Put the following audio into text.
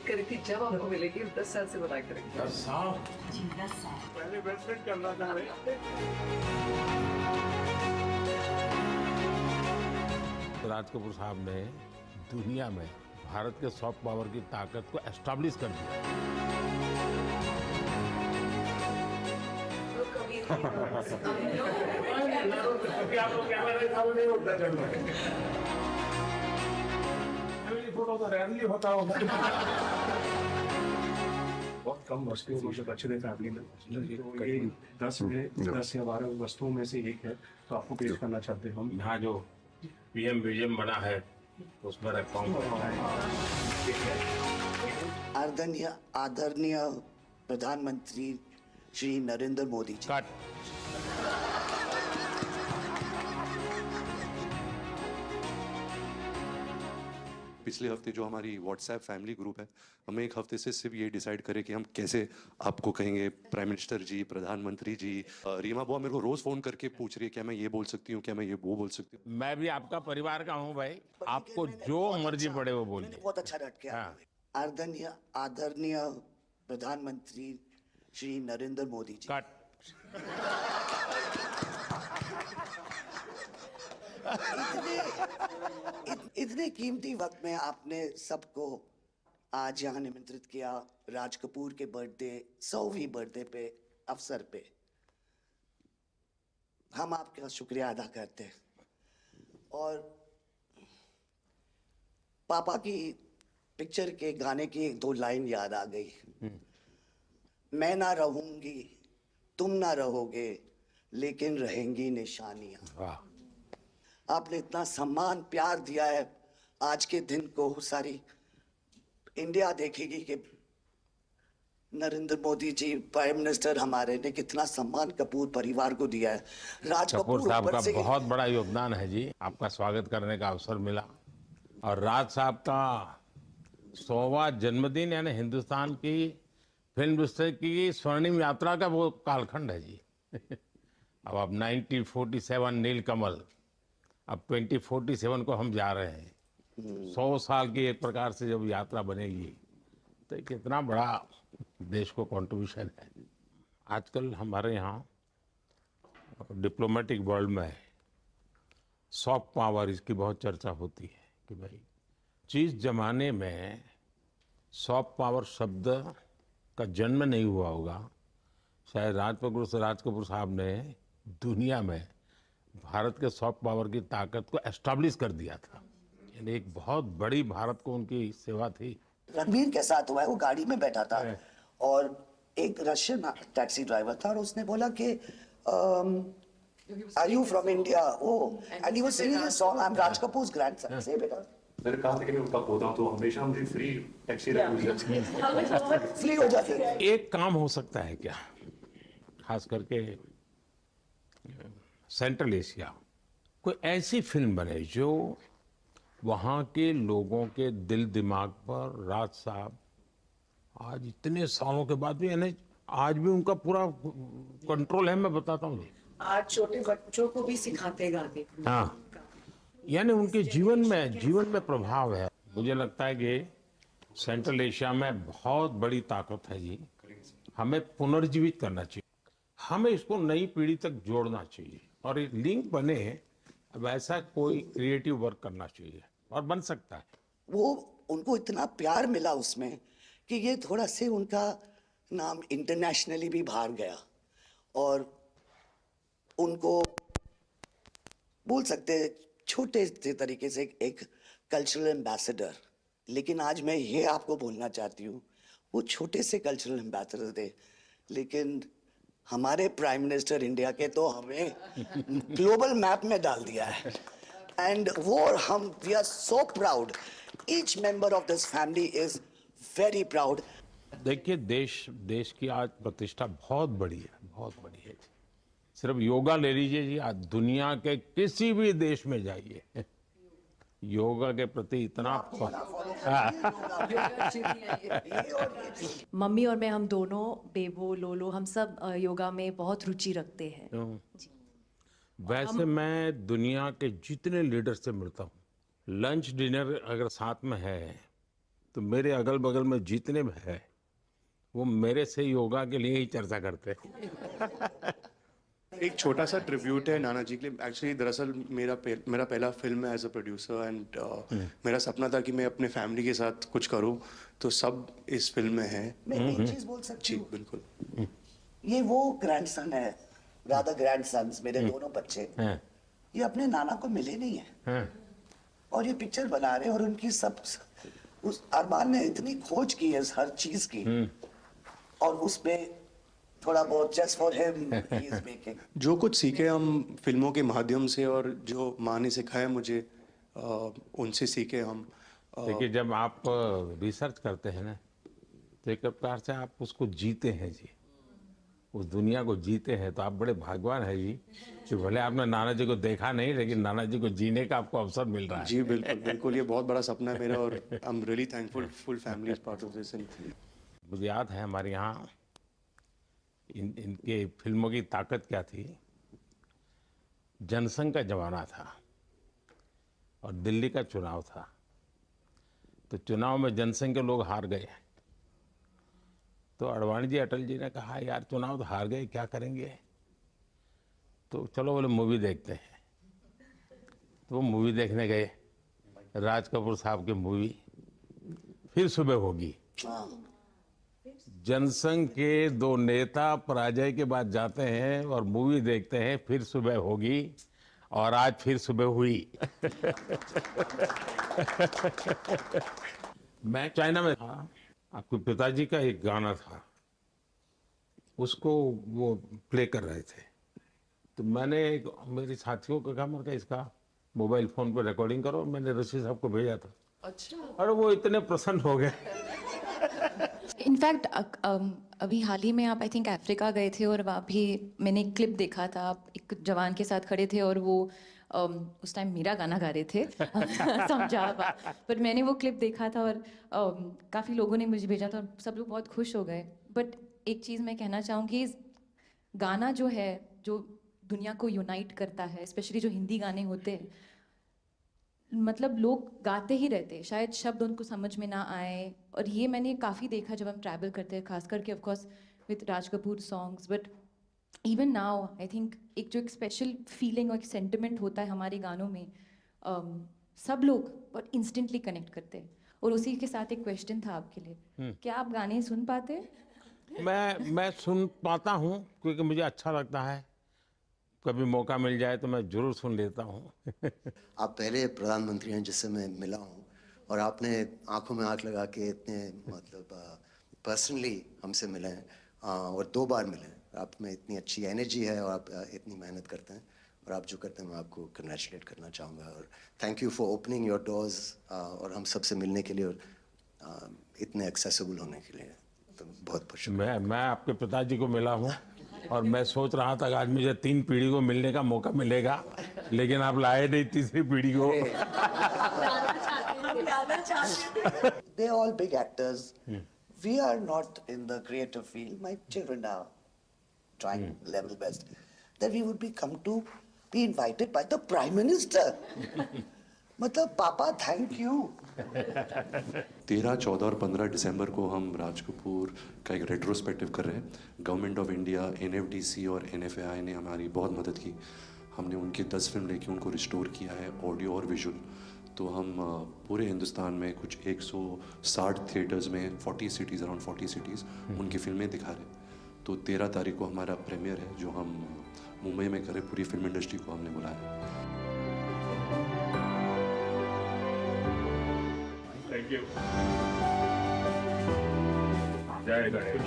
करी थी जब आपको मिलेगी 10 साल से बनाया करेंगे। 10 साल जी 10 साल। पहले इन्वेस्टमेंट करना था। राज कपूर साहब ने दुनिया में भारत के सॉफ्ट पावर की ताकत को एस्टैब्लिश कर दिया। तो कभी आप लोग कैमरा चालू नहीं होता फोटो तो रैली होता होगा। बहुत कम वस्तुओं में जो बचे थे फैमिली में, तो ये 10 या 12 वस्तुओं में से एक है, तो आपको पेश करना चाहते हैं हम। यहाँ जो पीएम म्यूजियम बना है उसमें रखा हूँ। आदरणीय प्रधानमंत्री श्री नरेंद्र मोदी जी। कट। पिछले हफ्ते जो हमारी व्हाट्सएप फैमिली ग्रुप है, हमें एक हफ्ते से सिर्फ ये डिसाइड करें कि हम कैसे आपको कहेंगे प्राइम मिनिस्टर जी, प्रधानमंत्री जी। रीमा बुआ मेरे को रोज फोन करके पूछ रही है क्या मैं ये बोल सकती हूँ, क्या मैं ये वो बोल सकती हूँ। मैं भी आपका परिवार का हूँ भाई, आपको जो मर्जी पड़े वो बोलिए। बहुत अच्छा रट के आदरणीय प्रधानमंत्री श्री नरेंद्र मोदी जी। कट। इतने कीमती वक्त में आपने सबको आज यहाँ निमंत्रित किया राज कपूर के बर्थडे 100वीं बर्थडे पे अवसर पे। हम आपका शुक्रिया अदा करते हैं। और पापा की पिक्चर के गाने की एक दो लाइन याद आ गई। मैं ना रहूंगी, तुम ना रहोगे, लेकिन रहेंगी निशानियां। वाह। आपने इतना सम्मान प्यार दिया है, आज के दिन को सारी इंडिया देखेगी कि नरेंद्र मोदी जी प्राइम मिनिस्टर हमारे ने कितना सम्मान कपूर परिवार को दिया है। राज कपूर साहब का ऊपर से बहुत बड़ा योगदान है जी। आपका स्वागत करने का अवसर मिला और राज साहब का 100वां जन्मदिन यानी हिंदुस्तान की फिल्म इंडस्ट्री की स्वर्णिम यात्रा का वो कालखंड है जी। अब 1947 नीलकमल, अब 2047 को हम जा रहे हैं। 100 साल की एक प्रकार से जब यात्रा बनेगी तो कितना बड़ा देश को कंट्रीब्यूशन है। आजकल हमारे यहाँ डिप्लोमेटिक वर्ल्ड में सॉफ्ट पावर इसकी बहुत चर्चा होती है कि भाई जिस जमाने में सॉफ्ट पावर शब्द का जन्म नहीं हुआ होगा, शायद राज कपूर साहब ने दुनिया में भारत के सॉफ्ट पावर की ताकत को एस्टैब्लिश कर दिया था। यानी एक बहुत बड़ी भारत को उनकी सेवा थी। रणबीर के साथ हुआ है, वो गाड़ी में बैठा था और एक रशियन टैक्सी ड्राइवर था और उसने बोला कि are you from India? And he was singing a song, I am Raj Kapoor's grandson. से बेटा मैंने कहा था कि मैं उनका पोता हूं, तो हमेशा मुझे फ्री टैक्सी फ्री हो जाती है। एक काम हो सकता है क्या, खास करके सेंट्रल एशिया, कोई ऐसी फिल्म बने जो वहाँ के लोगों के दिल दिमाग पर राज साहब आज इतने सालों के बाद भी, यानी आज भी उनका पूरा कंट्रोल है। मैं बताता हूँ जी, आज छोटे बच्चों को भी सिखाते गाने। हाँ, यानी उनके जीवन में प्रभाव है। मुझे लगता है कि सेंट्रल एशिया में बहुत बड़ी ताकत है जी। हमें पुनर्जीवित करना चाहिए, हमें इसको नई पीढ़ी तक जोड़ना चाहिए और एक लिंक बने। अब ऐसा कोई क्रिएटिव वर्क करना चाहिए और बन सकता है। वो उनको इतना प्यार मिला उसमें कि ये थोड़ा से उनका नाम इंटरनेशनली भी बाहर गया और उनको बोल सकते हैं छोटे से तरीके से एक कल्चरल एम्बेसडर। लेकिन आज मैं ये आपको बोलना चाहती हूँ, वो छोटे से कल्चरल एम्बेसडर थे, लेकिन हमारे प्राइम मिनिस्टर इंडिया के तो हमें ग्लोबल मैप में डाल दिया है। एंड वो हम we are so proud, each member of this family is very proud. देखिए देश की आज प्रतिष्ठा बहुत बड़ी है, बहुत बड़ी है। सिर्फ योगा ले लीजिए जी, आज दुनिया के किसी भी देश में जाइए, योगा के प्रति इतना मम्मी और मैं, हम दोनों, बेबो लोलो, हम सब योगा में बहुत रुचि रखते हैं जी। वैसे मैं दुनिया के जितने लीडर से मिलता हूँ, लंच डिनर अगर साथ में है तो मेरे अगल बगल में जितने भी है वो मेरे से योगा के लिए ही चर्चा करते हैं। एक छोटा सा ट्रिब्यूट है नाना जी के लिए। एक्चुअली दरअसल मेरा पहला फिल्म है एज अ प्रोड्यूसर, एंड मेरा सपना था कि मैं अपने फैमिली के साथ कुछ करूं, तो सब इस फिल्म में है। मैं एक चीज बोल सकती जी हूँ, बिल्कुल। ये वो ग्रैंडसन है, रादर ग्रैंडसन्स, मेरे दोनों बच्चे, हैं, ये अपने नाना को मिले नहीं है हैं। और ये पिक्चर बना रहे हैं, और उनकी सब उस अरमान ने इतनी खोज की है हर चीज की, और उसमें थोड़ा बहुत just for him he is making. जो कुछ सीखे हम फिल्मों के माध्यम से, और जो माँ ने सिखाया मुझे, उनसे सीखे हम। देखिए, जब आप रिसर्च करते हैं ना, तो एक प्रकार से आप उसको जीते हैं जी, उस दुनिया को जीते हैं। तो आप बड़े भाग्यवान हैं जी कि भले आपने नाना जी को देखा नहीं, लेकिन नाना जी को जीने का आपको अवसर मिल रहा है। जी बिल्कुल बिल्कुल, ये बहुत बड़ा सपना है मेरा, और I am really thankful, full family is part of this. मुझे याद है हमारे यहाँ इनके फिल्मों की ताकत क्या थी। जनसंघ का जमाना था और दिल्ली का चुनाव था, तो चुनाव में जनसंघ के लोग हार गए। तो अडवाणी जी, अटल जी ने कहा, यार चुनाव तो हार गए, क्या करेंगे? तो चलो बोले मूवी देखते हैं। तो वो मूवी देखने गए, राज कपूर साहब की मूवी फिर सुबह होगी। जनसंघ के दो नेता पराजय के बाद जाते हैं और मूवी देखते हैं फिर सुबह होगी, और आज फिर सुबह हुई। मैं चाइना में था, आपके पिताजी का एक गाना था, उसको वो प्ले कर रहे थे। तो मैंने मेरे साथियों को कहा, मैंने कहा इसका मोबाइल फोन पर रिकॉर्डिंग करो। मैंने ऋषि साहब को भेजा था। अच्छा। और वो इतने प्रसन्न हो गए। इनफैक्ट अभी हाल ही में आप आई थिंक अफ्रीका गए थे, और वहाँ भी मैंने एक क्लिप देखा था, आप एक जवान के साथ खड़े थे और वो उस टाइम मेरा गाना गा रहे थे। समझा आप, पर मैंने वो क्लिप देखा था और काफ़ी लोगों ने मुझे भेजा था और सब लोग बहुत खुश हो गए। बट एक चीज़ मैं कहना चाहूँगी, गाना जो है, जो दुनिया को यूनाइट करता है, स्पेशली जो हिंदी गाने होते हैं, मतलब लोग गाते ही रहते हैं, शायद शब्द उनको समझ में ना आए। और ये मैंने काफ़ी देखा जब हम ट्रैवल करते हैं, खास करके of course with Raj Kapoor songs, but even now I think एक जो एक स्पेशल फीलिंग और एक सेंटिमेंट होता है हमारे गानों में, सब लोग बहुत इंस्टेंटली कनेक्ट करते हैं। और उसी के साथ एक क्वेश्चन था आपके लिए, क्या आप गाने सुन पाते हैं? मैं सुन पाता हूँ, क्योंकि मुझे अच्छा लगता है। कभी मौका मिल जाए तो मैं जरूर सुन लेता हूँ। आप पहले प्रधानमंत्री हैं जिससे मैं मिला हूँ, और आपने आंखों में आंख लगा के इतने मतलब पर्सनली हमसे मिले हैं, और 2 बार मिले हैं। आप में इतनी अच्छी एनर्जी है, और आप इतनी मेहनत करते हैं, और आप जो करते हैं मैं आपको कंग्रेचुलेट करना चाहूँगा। और thank you for opening your doors, और हम सबसे मिलने के लिए, और इतने एक्सेसिबल होने के लिए, तो बहुत बहुत शुक्रिया। मैं आपके पिताजी को मिला हूँ, और मैं सोच रहा था कि आज मुझे 3 पीढ़ी को मिलने का मौका मिलेगा, लेकिन आप लाए नहीं तीसरी पीढ़ी को। They're all big actors. We are not in the creative field. My children are trying level best. That we would be invited by the Prime Minister. मतलब पापा थैंक यू। 13, 14 और 15 दिसंबर को हम राज कपूर का एक रेट्रोस्पेक्टिव कर रहे हैं। गवर्नमेंट ऑफ इंडिया, NFDC और NFAI ने हमारी बहुत मदद की। हमने उनकी 10 फिल्म लेके उनको रिस्टोर किया है, ऑडियो और विजुअल। तो हम पूरे हिंदुस्तान में कुछ 160 थिएटर्स में 40 सिटीज़, अराउंड 40 सिटीज़ उनकी फिल्में दिखा रहे हैं। तो 13 तारीख को हमारा प्रीमियर है, जो हम मुंबई में करें। पूरी फिल्म इंडस्ट्री को हमने बुलाया है। Thank you. जय गणेश।